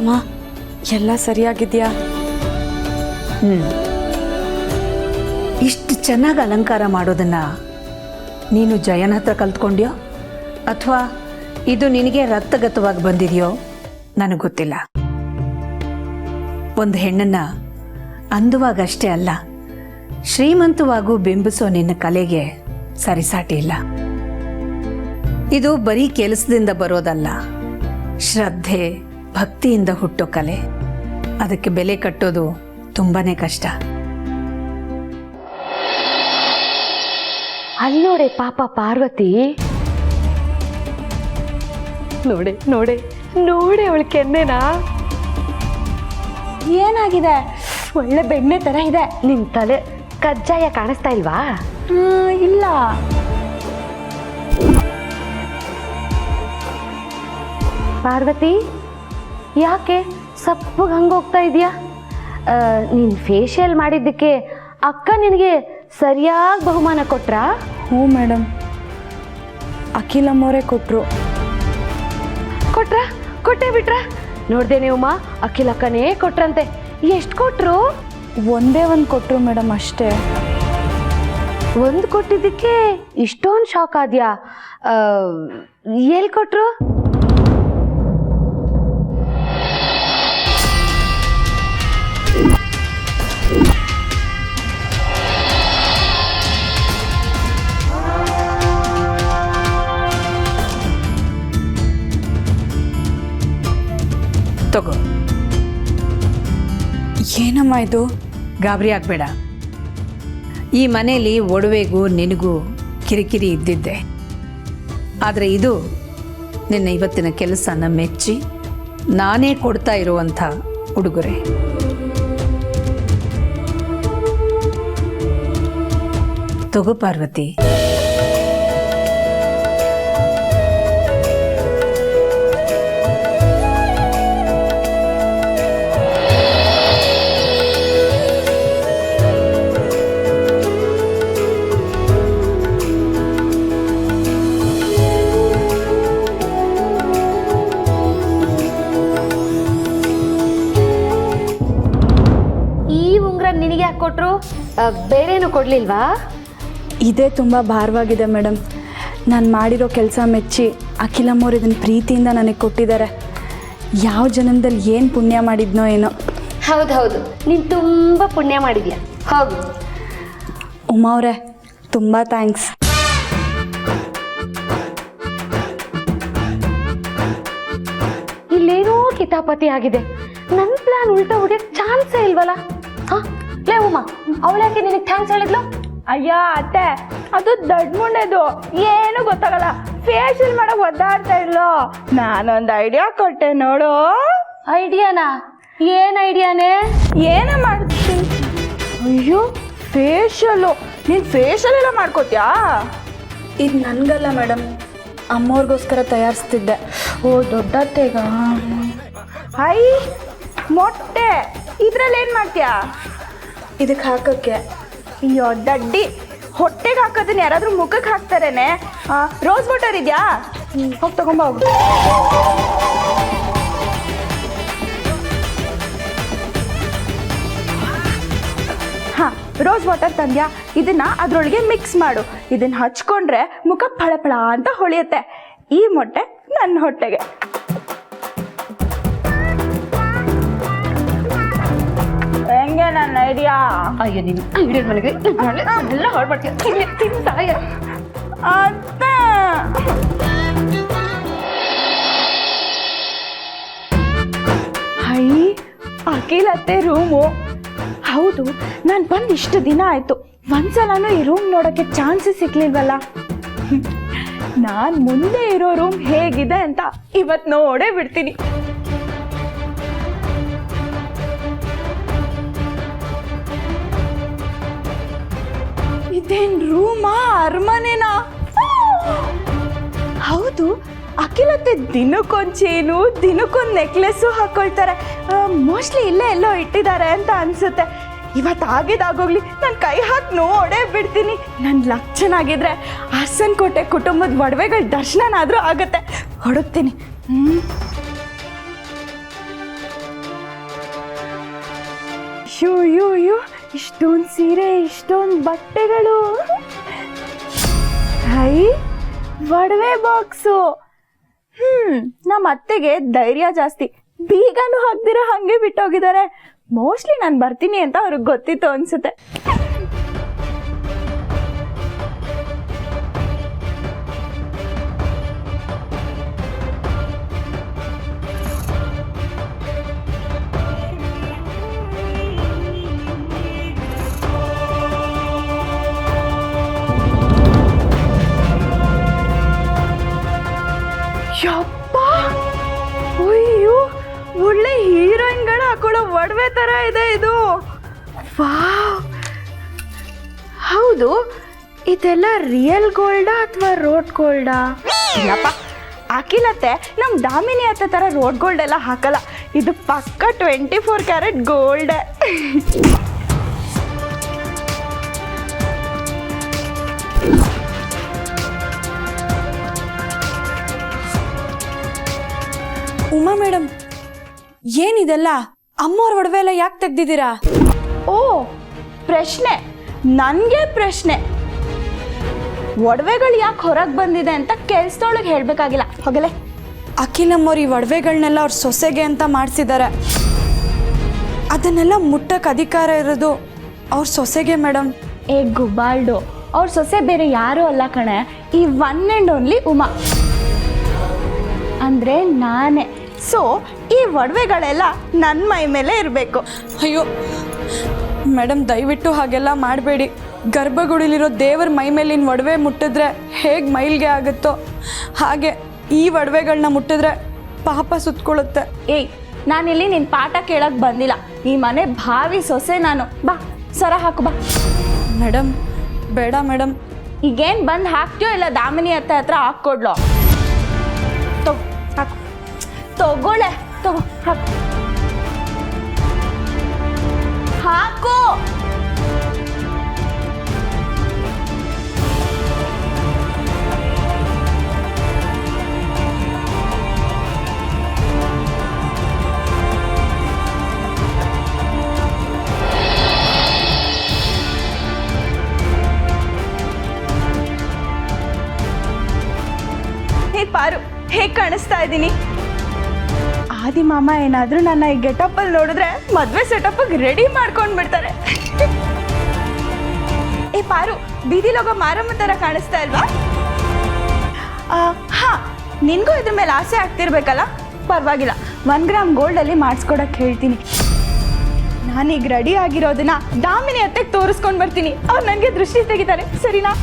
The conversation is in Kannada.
ಅಮ್ಮ ಎಲ್ಲ ಸರಿಯಾಗಿದೆಯಾ? ಇಷ್ಟು ಚೆನ್ನಾಗಿ ಅಲಂಕಾರ ಮಾಡೋದನ್ನು ನೀನು ಜಯನ ಹತ್ರ ಕಲ್ತ್ಕೊಂಡ್ಯೋ ಅಥವಾ ಇದು ನಿನಗೆ ರಕ್ತಗತವಾಗಿ ಬಂದಿದೆಯೋ ನನಗೆ ಗೊತ್ತಿಲ್ಲ. ಒಂದು ಹೆಣ್ಣನ್ನು ಅಂದವಾಗಷ್ಟೇ ಅಲ್ಲ, ಶ್ರೀಮಂತವಾಗೂ ಬಿಂಬಿಸೋ ನಿನ್ನ ಕಲೆಗೆ ಸರಿಸಾಟಿ ಇಲ್ಲ. ಇದು ಬರೀ ಕೆಲಸದಿಂದ ಬರೋದಲ್ಲ, ಶ್ರದ್ಧೆ ಭಕ್ತಿಯಿಂದ ಹುಟ್ಟೋ ಕಲೆ. ಅದಕ್ಕೆ ಬೆಲೆ ಕಟ್ಟೋದು ತುಂಬಾನೇ ಕಷ್ಟ. ಅಲ್ಲಿ ನೋಡೆ ಪಾಪ ಪಾರ್ವತಿ, ನೋಡೆ ನೋಡೆ ನೋಡೆ ಅವಳ ಕೆನ್ನೆನಾ ಏನಾಗಿದೆ? ಒಳ್ಳೆ ಬೆಣ್ಣೆ ಥರ ಇದೆ. ನಿನ್ ತಲೆ ಕಜ್ಜಾಯ ಕಾಣಿಸ್ತಾ ಇಲ್ವಾ? ಇಲ್ಲ. ಪಾರ್ವತಿ, ಯಾಕೆ ಸಪ್ಪಗೆ ಹಂಗೆ ಹೋಗ್ತಾ ಇದೆಯಾ? ನೀನು ಫೇಶಿಯಲ್ ಮಾಡಿದ್ದಕ್ಕೆ ಅಕ್ಕ ನಿನಗೆ ಸರಿಯಾಗಿ ಬಹುಮಾನ ಕೊಟ್ರಾ? ಹ್ಞೂ ಮೇಡಮ್, ಅಖಿಲಮ್ಮವರೇ ಕೊಟ್ಟರು. ಕೊಟ್ಟೆ ಬಿಟ್ರಾ? ನೋಡ್ದೆ ನೀವಮ್ಮ, ಅಖಿಲ್ ಅಕ್ಕನೇ ಕೊಟ್ರಂತೆ. ಎಷ್ಟು ಕೊಟ್ರು? ಒಂದೇ ಒಂದು ಕೊಟ್ಟರು ಮೇಡಮ್, ಅಷ್ಟೇ. ಒಂದು ಕೊಟ್ಟಿದ್ದಕ್ಕೆ ಇಷ್ಟೊಂದು ಶಾಕ್ ಆದ್ಯಾ? ಎಲ್ಲಿ ಕೊಟ್ರು? ತಗೋ. ಏನಮ್ಮ ಇದು? ಗಾಬರಿ ಆಗಬೇಡ. ಈ ಮನೆಯಲ್ಲಿ ಒಡವೆಗೂ ನಿನಗೂ ಕಿರಿಕಿರಿ ಇದ್ದಿದ್ದೆ, ಆದರೆ ಇದು ನಿನ್ನ ಇವತ್ತಿನ ಕೆಲಸನ ಮೆಚ್ಚಿ ನಾನೇ ಕೊಡ್ತಾ ಇರುವಂಥ ಉಡುಗೊರೆ. ತಗೋ ಪಾರ್ವತಿ. ನಿನಗೆ ಯಾಕೆ ಕೊಟ್ರು? ಬೇರೇನು ಕೊಡ್ಲಿಲ್ವಾ? ಇದೇ ತುಂಬ ಭಾರವಾಗಿದೆ ಮೇಡಮ್. ನಾನು ಮಾಡಿರೋ ಕೆಲಸ ಮೆಚ್ಚಿ ಅಖಿಲಮ್ಮವ್ರು ಇದನ್ನು ಪ್ರೀತಿಯಿಂದ ನನಗೆ ಕೊಟ್ಟಿದ್ದಾರೆ. ಯಾವ ಜನ್ಮದಲ್ಲಿ ಏನು ಪುಣ್ಯ ಮಾಡಿದ್ನೋ ಏನೋ. ಹೌದು, ನೀನು ತುಂಬ ಪುಣ್ಯ ಮಾಡಿದ್ಯಾ. ಹೌದು ಉಮಾವ್ರೆ, ತುಂಬ ಥ್ಯಾಂಕ್ಸ್. ಇಲ್ಲೇನೋ ಕಿತಾಪತಿ ಆಗಿದೆ. ನನ್ನ ಪ್ಲಾನ್ ಉಲ್ಟಾ ಹೊಡಿಯಕ್ಕೆ ಚಾನ್ಸೇ ಇಲ್ವಲ್ಲ. ಲೇ ಉಮಾ, ಅವಳ್ಯಾಕೆ ನಿನಗೆ ಥ್ಯಾಂಕ್ಸ್ ಹೇಳಿದ್ಲು? ಅಯ್ಯ ಅತ್ತೆ, ಅದು ದೊಡ್ಡ ಮುಂಡೆದು, ಏನು ಗೊತ್ತಾಗಲ್ಲ. ಫೇಶಿಯಲ್ ಮಾಡೋ ಒದ್ದಾಡ್ತಾ ಇಲ್ಲೋ, ನಾನೊಂದು ಐಡಿಯಾ ಕೊಟ್ಟೆ ನೋಡು. ಐಡಿಯಾನಾ? ಏನು ಐಡಿಯಾನೇ? ಏನೇ ಮಾಡ್ತೀನಿ? ಅಯ್ಯೋ ಫೇಶಿಯಲ್ಲು. ನೀನು ಫೇಶಿಯಲ್ ಎಲ್ಲ ಮಾಡ್ಕೋತ್ಯಾ? ಇದು ನನಗಲ್ಲ ಮೇಡಮ್, ಅಮ್ಮವ್ರಿಗೋಸ್ಕರ ತಯಾರಿಸ್ತಿದ್ದೆ. ಓ ದೊಡ್ಡತ್ತೆಗ. ಹೈ ಮೊಟ್ಟೆ, ಇದ್ರಲ್ಲಿ ಏನು ಮಾಡ್ತೀಯಾ? ಇದಕ್ಕೆ ಹಾಕೋಕ್ಕೆ. ಅಯ್ಯೋ ದಡ್ಡಿ, ಹೊಟ್ಟೆಗೆ ಹಾಕೋದನ್ನ ಯಾರಾದರೂ ಮುಖಕ್ಕೆ ಹಾಕ್ತಾರೇನೆ? ರೋಸ್ ವಾಟರ್ ಇದೆಯಾ? ಹೋಗಿ ತಗೊಂಬ ಹೋಗು. ಹಾಂ, ರೋಸ್ ವಾಟರ್ ತಂದ್ಯಾ? ಇದನ್ನ ಅದರೊಳಗೆ ಮಿಕ್ಸ್ ಮಾಡು. ಇದನ್ನ ಹಚ್ಕೊಂಡ್ರೆ ಮುಖ ಫಳಫಳ ಅಂತ ಹೊಳೆಯುತ್ತೆ. ಈ ಮೊಟ್ಟೆ ನನ್ನ ಹೊಟ್ಟೆಗೆ. ಹೆಂಗೆ ನನ್ನ ಐಡಿಯಾ? ಅಯ್ಯೋ ನೀನು ಐಡಿಯಾ ಮನೆಗೆ ಎಲ್ಲ ಹಾಳು ಮಾಡ್ತೀಯ. ತಿಂತಾಯ ಅತ್ತೆ. ಹೈ, ಅಖಿಲತ್ತೆ ರೂಮು. ಹೌದು, ನಾನು ಬಂದು ಇಷ್ಟು ದಿನ ಆಯಿತು, ಒಂದ್ಸಲನೂ ಈ ರೂಮ್ ನೋಡೋಕ್ಕೆ ಚಾನ್ಸೇ ಸಿಗ್ಲಿಲ್ವಲ್ಲ. ನಾನು ಮುಂದೆ ಇರೋ ರೂಮ್ ಹೇಗಿದೆ ಅಂತ ಇವತ್ತು ನೋಡೇ ಬಿಡ್ತೀನಿ. ಇದೇನ್ ರೂಮಾ ಅರಮನೆನಾ? ಹೌದು, ಅಖಿಲತ್ತೆ ದಿನಕ್ಕೊಂದು ಚೇನು, ದಿನಕ್ಕೊಂದು ನೆಕ್ಲೆಸ್ಸು ಹಾಕೊಳ್ತಾರೆ. ಮೋಸ್ಟ್ಲಿ ಇಲ್ಲೇ ಎಲ್ಲೋ ಇಟ್ಟಿದ್ದಾರೆ ಅಂತ ಅನ್ಸುತ್ತೆ. ಇವತ್ತು ಆಗಿದ್ದಾಗೋಗ್ಲಿ, ನಾನು ಕೈ ಹಾಕಿ ನೋಡೇ ಬಿಡ್ತೀನಿ. ನನ್ನ ಲಕ್ ಚೆನ್ನಾಗಿದ್ರೆ ಅರಸನಕೋಟೆ ಕುಟುಂಬದ ಒಡವೆಗಳ ದರ್ಶನನಾದರೂ ಆಗುತ್ತೆ. ಹೊಡುತ್ತೀನಿ. ಯೋ ಇಷ್ಟೊಂದು ಸೀರೆ ಇಷ್ಟೊಂದು ಬಟ್ಟೆಗಳು. ಹೈ ಒಡವೆ ಬಾಕ್ಸು. ನಮ್ಮ ಅತ್ತೆಗೆ ಧೈರ್ಯ ಜಾಸ್ತಿ, ಬೀಗನೂ ಹಾಕ್ದಿರ ಹಂಗೆ ಬಿಟ್ಟೋಗಿದ್ದಾರೆ. ಮೋಸ್ಟ್ಲಿ ನಾನು ಬರ್ತೀನಿ ಅಂತ ಅವ್ರಿಗೆ ಗೊತ್ತಿತ್ತು ಅನ್ಸುತ್ತೆ. ಯಪ್ಪ, ಅಯ್ಯೋ ಒಳ್ಳೆ ಹೀರೋಯಿನ್ಗಳ ಹಾಕೊಳ್ಳೋ ಒಡವೆ ತರ ಇದೆ ಇದು. ವಾವ್, ಹೌದು ಇದೆಲ್ಲ ರಿಯಲ್ ಗೋಲ್ಡಾ ಅಥವಾ ರೋಡ್ ಗೋಲ್ಡಾ? ಇಲ್ಲಪ್ಪ, ಹಾಕಿಲ್ಲತ್ತೆ. ನಮ್ಮ ದಾಮಿನಿ ಅತ್ತೆ ತರ ರೋಡ್ ಗೋಲ್ಡ್ ಎಲ್ಲ ಹಾಕಲ್ಲ. ಇದು ಪಕ್ಕ 24 ಕ್ಯಾರೆಟ್ ಗೋಲ್ಡ್. ಉಮಾ ಮೇಡಮ್, ಏನಿದೆಲ್ಲ? ಅಮ್ಮವ್ರ ಒಡವೆ ಎಲ್ಲ ಯಾಕೆ ತೆಗ್ದಿದ್ದೀರಾ? ಓ ಪ್ರಶ್ನೆ, ನನಗೆ ಪ್ರಶ್ನೆ. ಒಡವೆಗಳು ಯಾಕೆ ಹೊರಗೆ ಬಂದಿದೆ ಅಂತ ಕೆಲ್ಸದೊಳಗೆ ಹೇಳ್ಬೇಕಾಗಿಲ್ಲ. ಹೋಗಲೇ. ಅಖಿಲಮ್ಮವ್ರು ಈ ಒಡವೆಗಳನ್ನೆಲ್ಲ ಅವ್ರ ಸೊಸೆಗೆ ಅಂತ ಮಾಡಿಸಿದ್ದಾರೆ. ಅದನ್ನೆಲ್ಲ ಮುಟ್ಟಕ್ಕೆ ಅಧಿಕಾರ ಇರೋದು ಅವ್ರ ಸೊಸೆಗೆ ಮೇಡಮ್. ಏ ಗುಬಾಲ್ಡು, ಅವ್ರ ಸೊಸೆ ಬೇರೆ ಯಾರೂ ಅಲ್ಲ ಕಣೆ, ಈ ಒನ್ ಆ್ಯಂಡ್ ಓನ್ಲಿ ಉಮಾ ಅಂದರೆ ನಾನೇ. ಸೊ ಈ ಒಡವೆಗಳೆಲ್ಲ ನನ್ನ ಮೈ ಮೇಲೆ ಇರಬೇಕು. ಅಯ್ಯೋ ಮೇಡಮ್, ದಯವಿಟ್ಟು ಹಾಗೆಲ್ಲ ಮಾಡಬೇಡಿ. ಗರ್ಭಗುಡಿಲಿರೋ ದೇವರ ಮೈ ಮೇಲಿನ ಒಡವೆ ಮುಟ್ಟಿದ್ರೆ ಹೇಗೆ ಮೈಲ್ಗೆ ಆಗುತ್ತೋ ಹಾಗೆ ಈ ಒಡವೆಗಳನ್ನ ಮುಟ್ಟಿದ್ರೆ ಪಾಪ ಸುತ್ಕೊಳ್ಳುತ್ತೆ. ಏಯ್, ನಾನಿಲ್ಲಿ ನಿನ್ನ ಪಾಠ ಕೇಳಕ್ಕೆ ಬಂದಿಲ್ಲ. ಈ ಮನೆ ಭಾವಿ ಸೊಸೆ ನಾನು. ಬಾ ಸರ ಹಾಕು ಬಾ. ಮೇಡಮ್ ಬೇಡ ಮೇಡಮ್. ಈಗೇನು ಬಂದು ಹಾಕ್ತೀಯೋ ಇಲ್ಲ ದಾಮಿನಿ ಅತ್ತೆ ಹತ್ರ ಹಾಕ್ಕೊಡ್ಲೋ? ಹಾಕು, ತಗೊಳ್ಳೆ, ತಗೋ ಹಾಕು. ಹಾಕು. ಹೇ ಪಾರು, ಹೇಗೆ ಕಾಣಿಸ್ತಾ ಇದ್ದೀನಿ? ಆದಿ ಮಾಮ ಏನಾದರೂ ನನ್ನ ಈ ಗೆಟಪ್ಪಲ್ಲಿ ನೋಡಿದ್ರೆ ಮದುವೆ ಸೆಟಪ್ಪಿಗೆ ರೆಡಿ ಮಾಡ್ಕೊಂಡು ಬಿಡ್ತಾರೆ. ಏ ಪಾರು, ಬೀದಿಲೋಗ ಮಾರಮ್ಮ ಥರ ಕಾಣಿಸ್ತಾ ಇಲ್ವಾ? ಹಾಂ, ನಿನಗೂ ಇದ್ರ ಮೇಲೆ ಆಸೆ ಆಗ್ತಿರ್ಬೇಕಲ್ಲ? ಪರವಾಗಿಲ್ಲ, 1 ಗ್ರಾಮ್ ಗೋಲ್ಡಲ್ಲಿ ಮಾಡಿಸ್ಕೊಡಕ್ಕೆ ಹೇಳ್ತೀನಿ. ನಾನೀಗ ರೆಡಿ ಆಗಿರೋದನ್ನ ದಾಮಿನಿ ಅತ್ತೆಗೆ ತೋರಿಸ್ಕೊಂಡು ಬರ್ತೀನಿ. ಅವ್ರು ನನಗೆ ದೃಷ್ಟಿ ತೆಗಿತಾರೆ, ಸರಿನಾ?